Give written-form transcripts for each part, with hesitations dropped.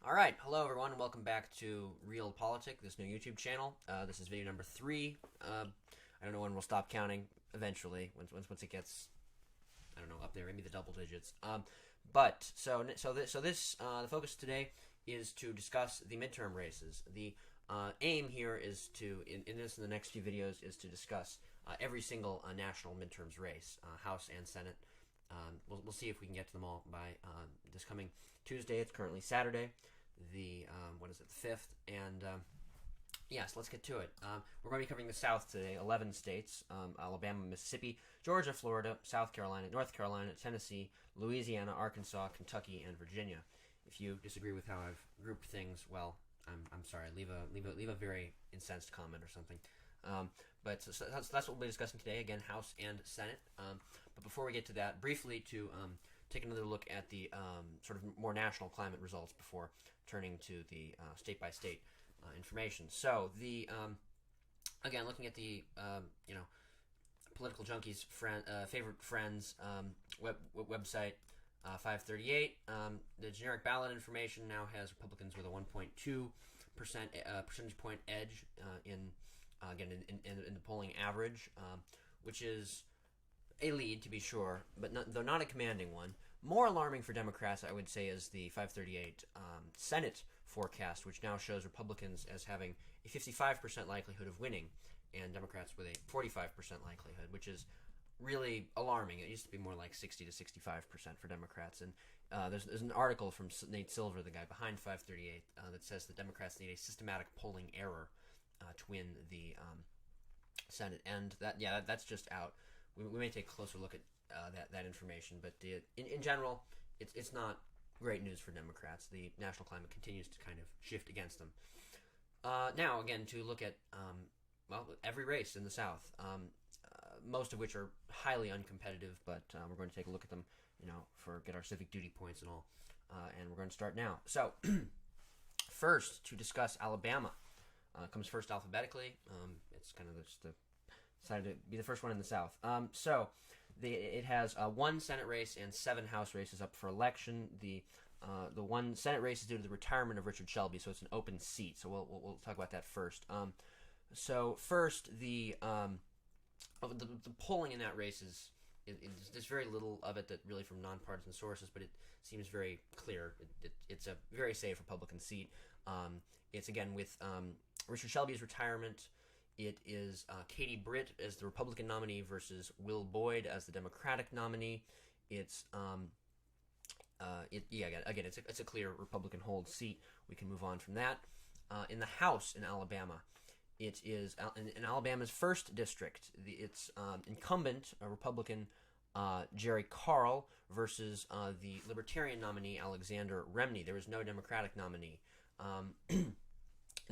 All right, hello everyone. Welcome back to Real Politic, this new YouTube channel. This is video number 3. I don't know when we'll stop counting. Eventually, once it gets, I don't know, up there, maybe the double digits. The focus today is to discuss the midterm races. The aim here is to, in the next few videos, is to discuss every single national midterms race, House and Senate. We'll see if we can get to them all by this coming Tuesday. It's currently Saturday, the 5th, and yes, let's get to it. We're going to be covering the South today, 11 states: Alabama, Mississippi, Georgia, Florida, South Carolina, North Carolina, Tennessee, Louisiana, Arkansas, Kentucky, and Virginia. If you disagree with how I've grouped things, well, I'm sorry. Leave a very incensed comment or something. So that's what we'll be discussing today. Again, House and Senate. But before we get to that, briefly to take another look at the sort of more national climate results before turning to the state-by-state information. So the again, looking at the political junkies favorite friends website 538. The generic ballot information now has Republicans with a 1.2% percentage point edge in the polling average, which is a lead to be sure, but though not a commanding one. More alarming for Democrats, I would say, is the 538 Senate forecast, which now shows Republicans as having a 55% likelihood of winning, and Democrats with a 45% likelihood, which is really alarming. It used to be more like 60 to 65% for Democrats. And there's an article from Nate Silver, the guy behind 538, that says that Democrats need a systematic polling error to win the Senate. And that's just out. We may take a closer look at that information, but in general, it's not great news for Democrats. The national climate continues to kind of shift against them. Now, again, to look at every race in the South, most of which are highly uncompetitive, but we're going to take a look at them, get our civic duty points and all. And we're going to start now. So, first, to discuss Alabama. Comes first alphabetically. It's kind of decided to be the first one in the South. It has one Senate race and 7 House races up for election. The one Senate race is due to the retirement of Richard Shelby, so it's an open seat. So we'll talk about that first. First, the polling in that race there's very little of it that really from nonpartisan sources, but it seems very clear. It's a very safe Republican seat. It's again with Richard Shelby's retirement. It is Katie Britt as the Republican nominee versus Will Boyd as the Democratic nominee. It's it's a clear Republican hold seat. We can move on from that. In the House in Alabama, it is in Alabama's 1st district. It's incumbent Republican Jerry Carl versus the Libertarian nominee Alexander Remney. There is no Democratic nominee.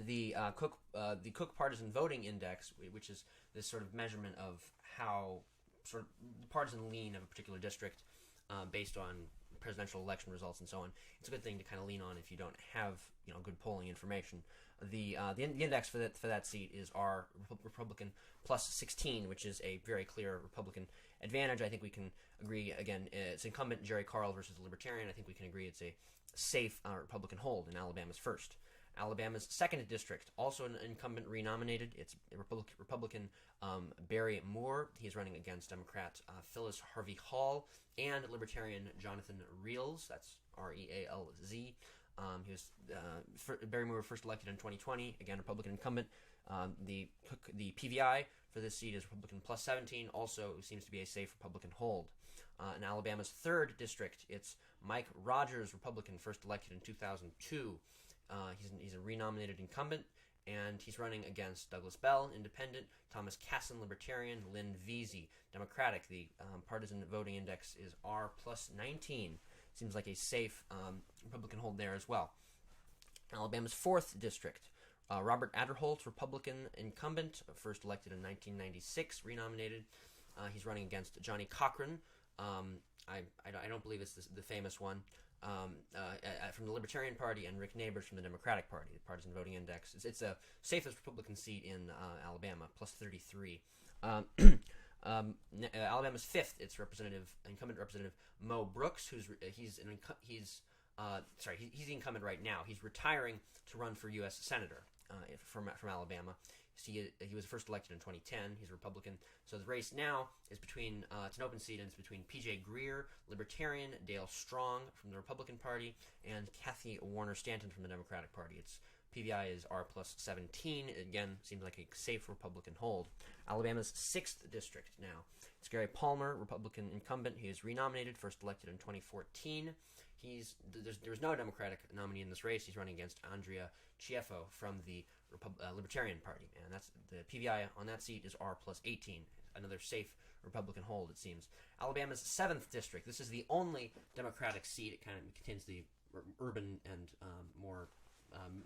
The Cook Partisan Voting Index, which is this sort of measurement of how sort of the partisan lean of a particular district based on presidential election results and so on. It's a good thing to kind of lean on if you don't have good polling information. The index for that seat is our Republican plus 16, which is a very clear Republican advantage. I think we can agree, again, it's incumbent Jerry Carl versus the Libertarian. I think we can agree it's a safe Republican hold in Alabama's 1st. Alabama's 2nd district, also an incumbent renominated. It's Republican Barry Moore. He's running against Democrat Phyllis Harvey Hall and Libertarian Jonathan Reels. That's Realz. Barry Moore first elected in 2020. Again, Republican incumbent. The PVI for this seat is Republican plus 17. Also seems to be a safe Republican hold. In Alabama's 3rd district, it's Mike Rogers, Republican, first elected in 2002. He's a renominated incumbent, and he's running against Douglas Bell, Independent, Thomas Casson, Libertarian, Lynn Veazey, Democratic. The partisan voting index is R plus 19. Seems like a safe Republican hold there as well. Alabama's 4th district, Robert Aderholt, Republican incumbent, first elected in 1996, renominated. He's running against Johnny Cochran. I don't believe it's the famous one. From the Libertarian Party, and Rick Neighbors from the Democratic Party. The partisan voting index. It's the safest Republican seat in Alabama, plus 33. Alabama's 5th, it's incumbent Representative Mo Brooks, he's he's the incumbent right now. He's retiring to run for U.S. Senator from Alabama. He was first elected in 2010. He's a Republican. So the race now is between, it's an open seat, and it's between P.J. Greer, Libertarian, Dale Strong from the Republican Party, and Kathy Warner Stanton from the Democratic Party. Its PVI is R plus 17. Again, seems like a safe Republican hold. Alabama's 6th district now. It's Gary Palmer, Republican incumbent. He is renominated, first elected in 2014. There's no Democratic nominee in this race. He's running against Andrea Chieffo from the Libertarian Party, and that's the PVI on that seat is R plus 18. Another safe Republican hold, it seems. Alabama's 7th district. This is the only Democratic seat. It kind of contains the urban and more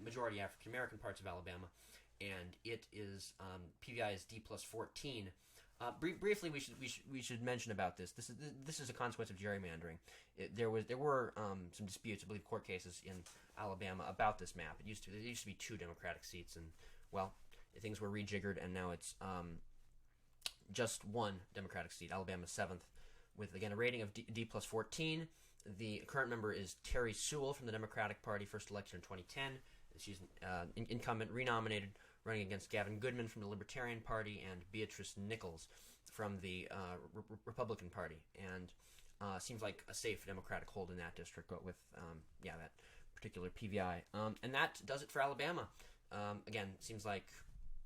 majority African American parts of Alabama, and it is PVI is D plus 14. Briefly, we should mention about this. This is a consequence of gerrymandering. There were some disputes, I believe, court cases in Alabama about this map. There used to be 2 Democratic seats, and well, things were rejiggered, and now it's just 1 Democratic seat. Alabama's 7th, with again a rating of D plus 14. The current member is Terry Sewell from the Democratic Party, first elected in 2010. She's incumbent, renominated, running against Gavin Goodman from the Libertarian Party and Beatrice Nichols from the Republican Party. And seems like a safe Democratic hold in that district with, that particular PVI. And that does it for Alabama. Again, seems like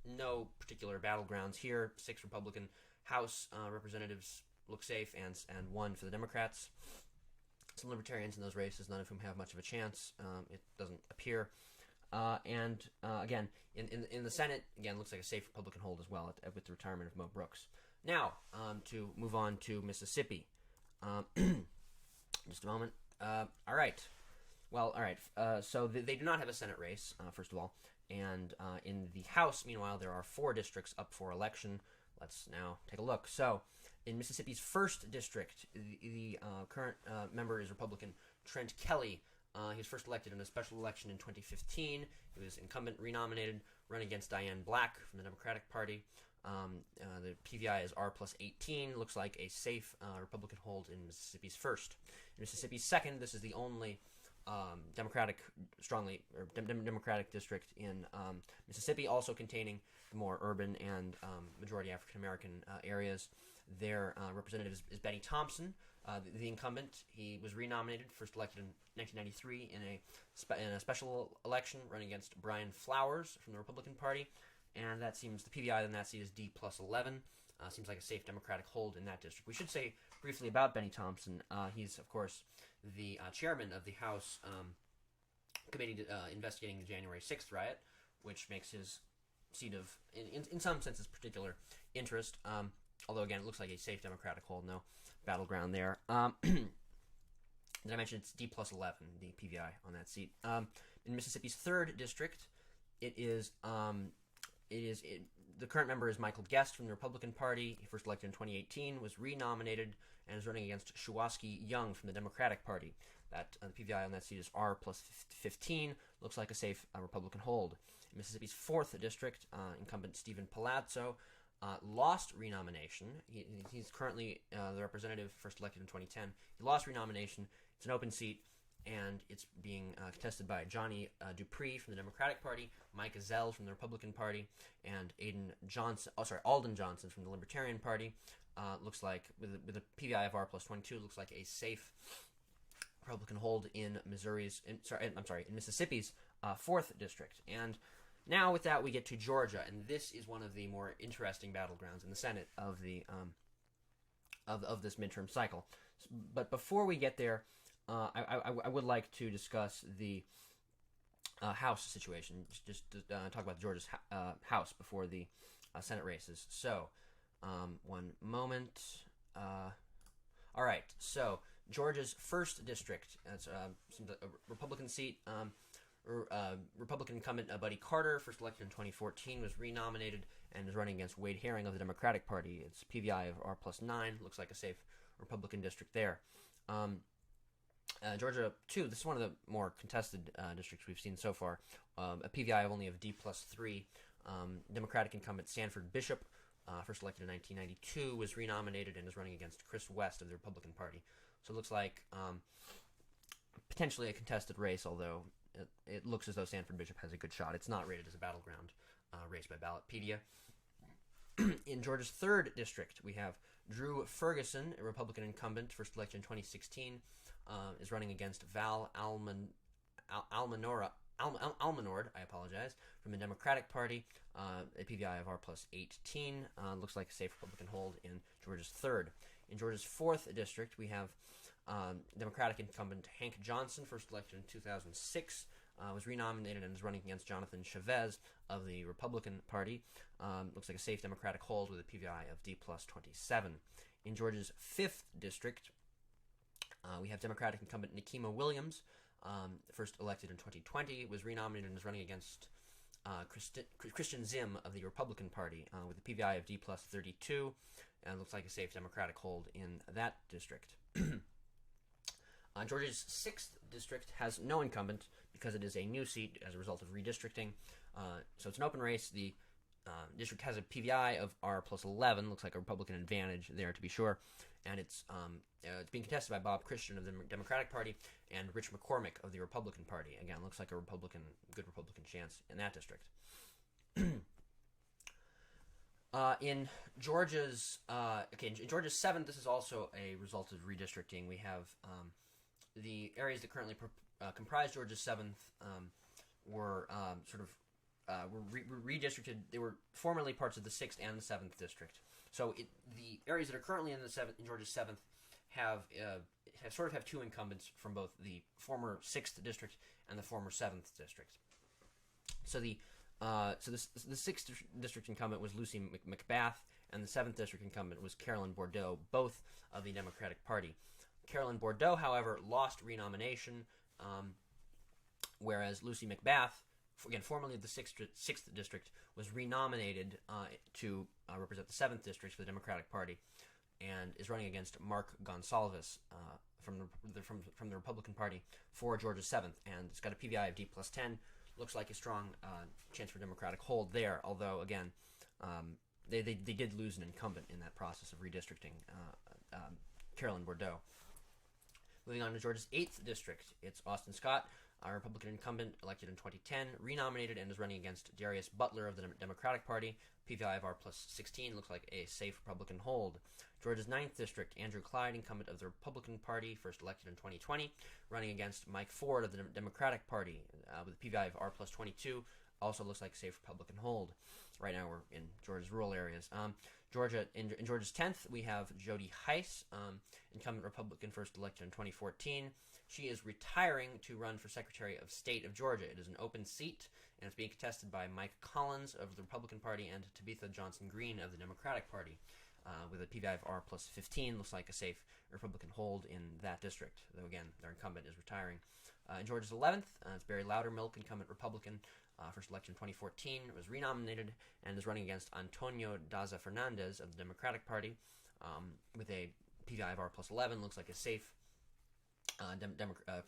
no particular battlegrounds here. 6 Republican House representatives look safe, and 1 for the Democrats. Some Libertarians in those races, none of whom have much of a chance. It doesn't appear. Again, in the Senate, again, looks like a safe Republican hold as well with the retirement of Mo Brooks. Now, to move on to Mississippi. Just a moment. All right. Well, all right. So they do not have a Senate race, first of all. And in the House, meanwhile, there are 4 districts up for election. Let's now take a look. So, in Mississippi's 1st district, the current member is Republican Trent Kelly. He was first elected in a special election in 2015. He was incumbent, renominated, run against Diane Black from the Democratic Party. The PVI is R plus 18. Looks like a safe Republican hold in Mississippi's 1st. In Mississippi's 2nd, this is the only Democratic district in Mississippi, also containing the more urban and majority African American areas. Their representative is Benny Thompson, the incumbent. He was renominated, first elected in 1993 in a special election, running against Brian Flowers from the Republican Party, and that seems the PVI in that seat is D plus 11. Seems like a safe Democratic hold in that district. We should say briefly about Benny Thompson. He's, of course, the chairman of the House committee investigating the January 6th riot, which makes his seat of, in some senses, particular interest. Although, again, it looks like a safe Democratic hold, no battleground there. Did I mention it's D plus 11, the PVI on that seat? In Mississippi's 3rd district, the current member is Michael Guest from the Republican Party. He first elected in 2018, was renominated, and is running against Shuwaski Young from the Democratic Party. The PVI on that seat is R plus 15. Looks like a safe Republican hold. In Mississippi's 4th district, incumbent Stephen Palazzo lost renomination. He's currently the representative, first elected in 2010. He lost renomination. It's an open seat, and it's being contested by Johnny Dupree from the Democratic Party, Mike Ezell from the Republican Party, and Alden Johnson from the Libertarian Party. Looks like, with a PVI of R plus 22, looks like a safe Republican hold in Mississippi's 4th district. And now with that, we get to Georgia, and this is one of the more interesting battlegrounds in the Senate of the of this midterm cycle. But before we get there, I would like to discuss the House situation. Just talk about Georgia's House before the Senate races. So, one moment. All right. So Georgia's 1st district. It's a Republican seat. Republican incumbent Buddy Carter, first elected in 2014, was renominated and is running against Wade Herring of the Democratic Party. It's PVI of R plus 9. Looks like a safe Republican district there. Georgia 2, this is one of the more contested districts we've seen so far. A PVI of only of D plus 3. Democratic incumbent Sanford Bishop, first elected in 1992, was renominated and is running against Chris West of the Republican Party. So it looks like potentially a contested race, although it looks as though Sanford Bishop has a good shot. It's not rated as a battleground race by Ballotpedia. In Georgia's 3rd district, we have Drew Ferguson, a Republican incumbent, first elected in 2016, is running against Val Almanord, I apologize, from the Democratic Party, a PVI of R plus 18. Looks like a safe Republican hold in Georgia's 3rd. In Georgia's 4th district, we have Democratic incumbent Hank Johnson, first elected in 2006, was renominated and is running against Jonathan Chavez of the Republican Party. Looks like a safe Democratic hold with a PVI of D plus 27. In Georgia's 5th district, we have Democratic incumbent Nikema Williams, first elected in 2020, was renominated and is running against Christian Zim of the Republican Party with a PVI of D plus 32, and looks like a safe Democratic hold in that district. Georgia's 6th district has no incumbent because it is a new seat as a result of redistricting. So it's an open race. The district has a PVI of R plus 11. Looks like a Republican advantage there, to be sure. And it's being contested by Bob Christian of the Democratic Party and Rich McCormick of the Republican Party. Again, looks like a good Republican chance in that district. In Georgia's 7th, this is also a result of redistricting. We have the areas that currently comprise Georgia's 7th were redistricted. They were formerly parts of the 6th and the 7th district. So the areas that are currently in Georgia's 7th have two incumbents from both the former 6th district and the former 7th district. So the 6th district incumbent was Lucy McBath, and the 7th district incumbent was Carolyn Bordeaux, both of the Democratic Party. Carolyn Bordeaux, however, lost renomination, whereas Lucy McBath, again formerly of the 6th district, was renominated to represent the 7th district for the Democratic Party, and is running against Mark Gonsalves from the Republican Party for Georgia's 7th, and it's got a PVI of D plus 10. Looks like a strong chance for Democratic hold there, although again they did lose an incumbent in that process of redistricting, Carolyn Bordeaux. Moving on to Georgia's 8th district, it's Austin Scott, a Republican incumbent elected in 2010, renominated and is running against Darius Butler of the Democratic Party. PVI of R plus 16, looks like a safe Republican hold. Georgia's 9th district, Andrew Clyde, incumbent of the Republican Party, first elected in 2020, running against Mike Ford of the Democratic Party with a PVI of R plus 22, also looks like a safe Republican hold. Right now we're in Georgia's rural areas. In Georgia's 10th, we have Jody Heiss, incumbent Republican, first elected in 2014. She is retiring to run for Secretary of State of Georgia. It is an open seat, and it's being contested by Mike Collins of the Republican Party and Tabitha Johnson-Green of the Democratic Party, with a PVI of R plus 15. Looks like a safe Republican hold in that district, though again, their incumbent is retiring. In Georgia's 11th, it's Barry Loudermilk, incumbent Republican, first elected in 2014, was renominated and is running against Antonio Daza Fernandez of the Democratic Party with a PVI of R plus 11. Looks like a safe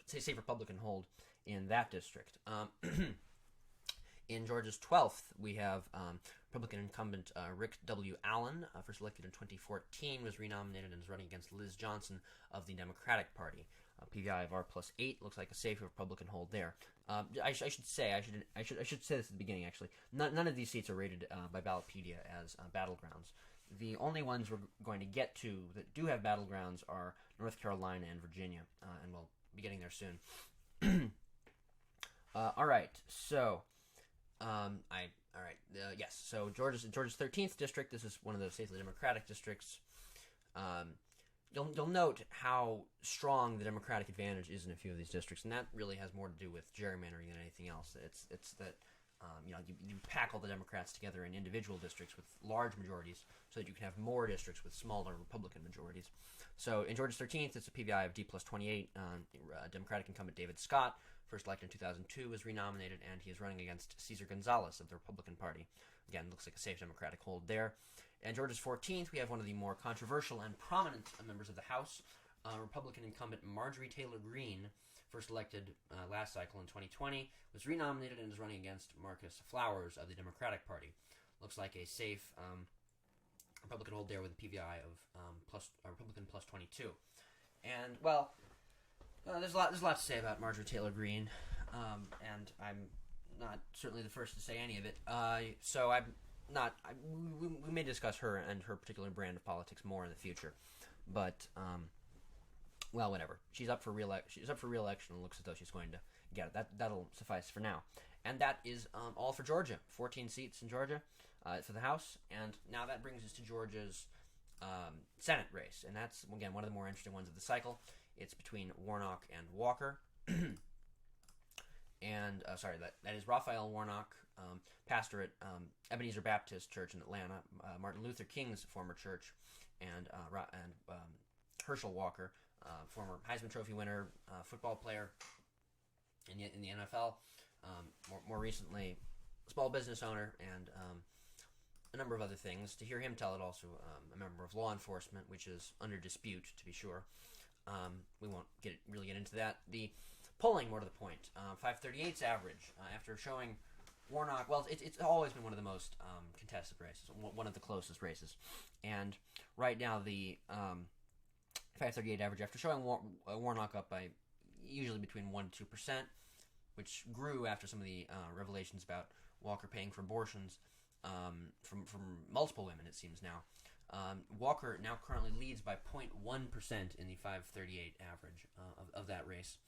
safe Republican hold in that district. In Georgia's 12th, we have Republican incumbent Rick W. Allen, first elected in 2014, was renominated and is running against Liz Johnson of the Democratic Party. PVI of R plus 8, looks like a safe Republican hold there. I should say this at the beginning, actually. None of these seats are rated by Ballotpedia as battlegrounds. The only ones we're going to get to that do have battlegrounds are North Carolina and Virginia, and we'll be getting there soon. All right, so yes. So Georgia's 13th district. This is one of the safely Democratic districts. You'll note how strong the Democratic advantage is in a few of these districts, and that really has more to do with gerrymandering than anything else. It's that you pack all the Democrats together in individual districts with large majorities so that you can have more districts with smaller Republican majorities. So in Georgia's 13th, it's a PVI of D plus 28. Democratic incumbent David Scott, first elected in 2002, was renominated, and he is running against Cesar Gonzalez of the Republican Party. Again, looks like a safe Democratic hold there. And Georgia's 14th, we have one of the more controversial and prominent members of the House, Republican incumbent Marjorie Taylor Greene, first elected last cycle in 2020, was renominated and is running against Marcus Flowers of the Democratic Party. Looks like a safe Republican hold there with a PVI of Republican plus 22. And, well, There's a lot to say about Marjorie Taylor Greene, and I'm not certainly the first to say any of it. So I'm not. We may discuss her and her particular brand of politics more in the future, but well, whatever. She's up for re-election, and looks as though she's going to get it. That'll suffice for now. And that is all for Georgia. 14 seats in Georgia for the House, and now that brings us to Georgia's Senate race, and that's again one of the more interesting ones of the cycle. It's between Warnock and Walker. And that is Raphael Warnock, pastor at Ebenezer Baptist Church in Atlanta, Martin Luther King's former church, and Herschel Walker, former Heisman Trophy winner, football player in the NFL, more recently small business owner, and a number of other things. To hear him tell it, also a member of law enforcement, which is under dispute, to be sure. We won't really get into that. The polling, more to the point, 538's average, after showing Warnock, well, it's always been one of the most contested races, one of the closest races. And right now, the 538 average, after showing Warnock up by usually between 1 and 2%, which grew after some of the revelations about Walker paying for abortions from multiple women, it seems now. Walker now currently leads by 0.1% in the 538 average of that race.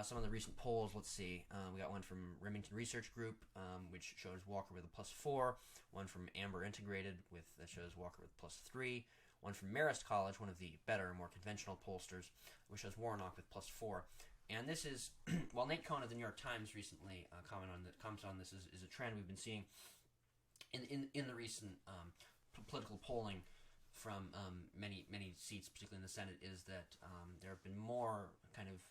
Some of the recent polls, let's see. We got one from Remington Research Group, which shows Walker with a +4. One from Amber Integrated that shows Walker with +3. One from Marist College, one of the better, more conventional pollsters, which shows Warnock with +4. And this is, while Nate Cohn of the New York Times recently commented on this is a trend we've been seeing in the recent political polling from many seats, particularly in the Senate, is that there have been more kind of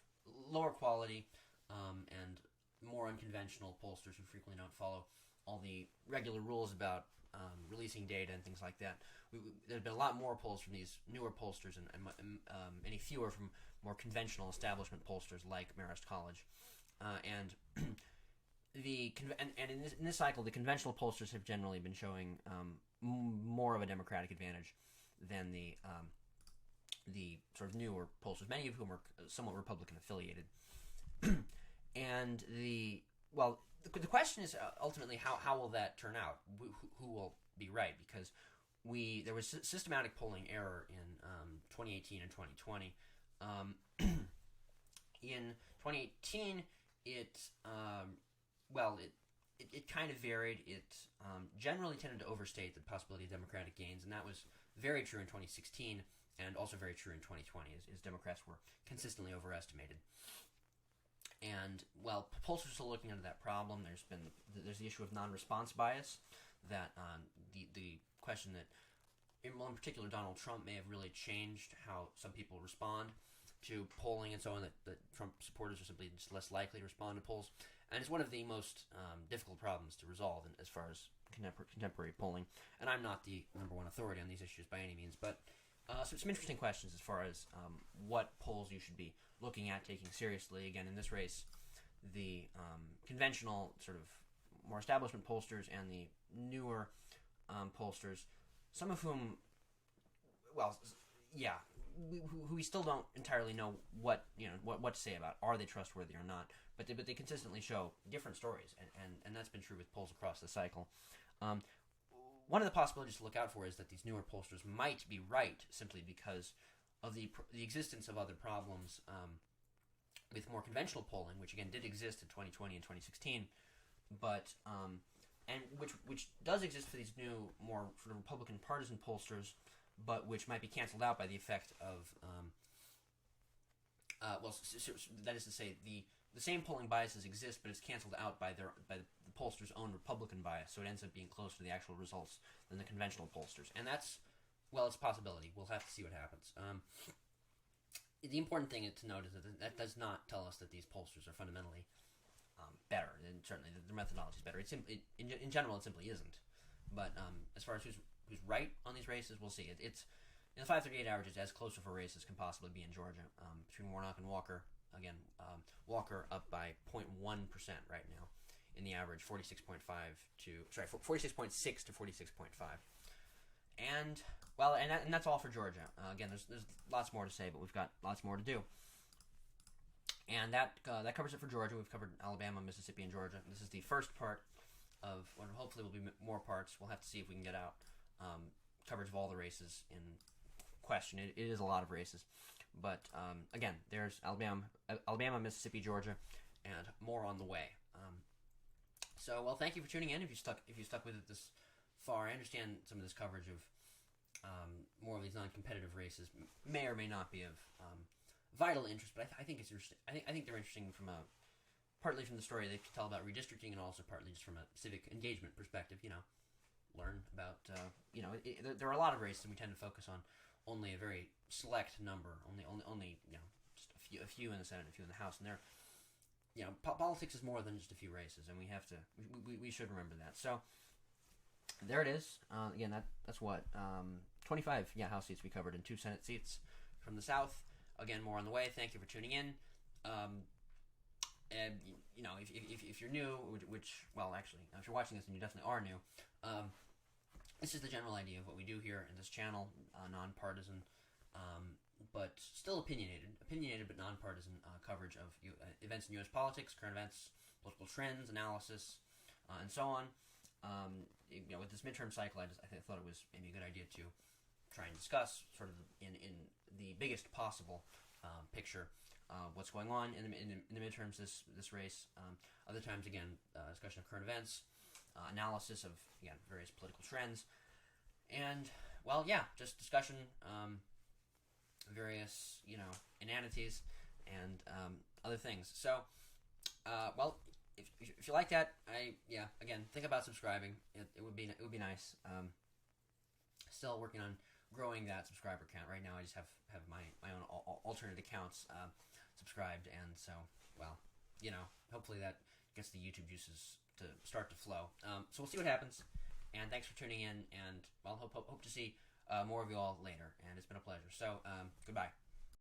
lower quality and more unconventional pollsters who frequently don't follow all the regular rules about releasing data and things like that. There's been a lot more polls from these newer pollsters and any fewer from more conventional establishment pollsters like Marist College. And in this cycle, the conventional pollsters have generally been showing more of a Democratic advantage than the sort of newer pollsters, many of whom are somewhat Republican affiliated. And the question is ultimately how will that turn out? Who will be right? Because there was systematic polling error in 2018 and 2020. In 2018, it kind of varied. It generally tended to overstate the possibility of Democratic gains, and that was very true in 2016 and also very true in 2020, as Democrats were consistently overestimated. And while pollsters are still looking into that problem, there's the issue of non-response bias, that the question that, in particular, Donald Trump may have really changed how some people respond to polling and so on, that Trump supporters are simply just less likely to respond to polls. And it's one of the most difficult problems to resolve as far as contemporary polling. And I'm not the number one authority on these issues by any means, but some interesting questions as far as what polls you should be looking at, taking seriously. Again, in this race, the conventional sort of more establishment pollsters and the newer pollsters, some of whom, who we still don't entirely know what to say about. Are they trustworthy or not? But they consistently show different stories, and that's been true with polls across the cycle. One of the possibilities to look out for is that these newer pollsters might be right simply because of the existence of other problems with more conventional polling, which again did exist in 2020 and 2016, but and which does exist for these new, more sort of Republican partisan pollsters, but which might be canceled out by the effect of that is to say, the same polling biases exist, but it's canceled out by the pollsters' own Republican bias, so it ends up being closer to the actual results than the conventional pollsters. And that's, it's a possibility. We'll have to see what happens. The important thing to note is that does not tell us that these pollsters are fundamentally better, and certainly their methodology is better. In general, it simply isn't. But as far as who's right on these races, we'll see. It's in the 538 average, it's as close of a race as can possibly be in Georgia, between Warnock and Walker. Again, Walker up by 0.1% right now in the average, 46.6 to 46.5. And that's all for Georgia. Again, there's lots more to say, but we've got lots more to do. And that covers it for Georgia. We've covered Alabama, Mississippi, and Georgia. This is the first part of what hopefully will be more parts. We'll have to see if we can get out coverage of all the races in question. It is a lot of races, but again, there's Alabama, Mississippi, Georgia, and more on the way. So, well, thank you for tuning in. If you stuck with it this far, I understand some of this coverage of more of these non-competitive races may or may not be of vital interest, but I think it's interesting. I think they're interesting from partly from the story they can tell about redistricting, and also partly just from a civic engagement perspective. Learn about there are a lot of races, and we tend to focus on only a very select number, only just a few in the Senate, a few in the House, and they're politics is more than just a few races, and we should remember that. So there it is. Again, that's what 25 House seats we covered, and 2 Senate seats from the South. Again, more on the way. Thank you for tuning in. And if you're new, which actually, if you're watching this, then you definitely are new. This is the general idea of what we do here in this channel, nonpartisan, but still opinionated but nonpartisan coverage of events in U.S. politics, current events, political trends, analysis, and so on. With this midterm cycle, I thought it was maybe a good idea to try and discuss sort of in the biggest possible picture what's going on in the midterms, this race. Other times, again, discussion of current events, analysis of various political trends, and just discussion various inanities and other things. So if you like that, again, think about subscribing. It would be nice. Still working on growing that subscriber count. Right now I just have my own alternate accounts subscribed, and so hopefully that gets the YouTube juices to start to flow. So we'll see what happens, and thanks for tuning in, and hope to see more of you all later, and it's been a pleasure. So goodbye.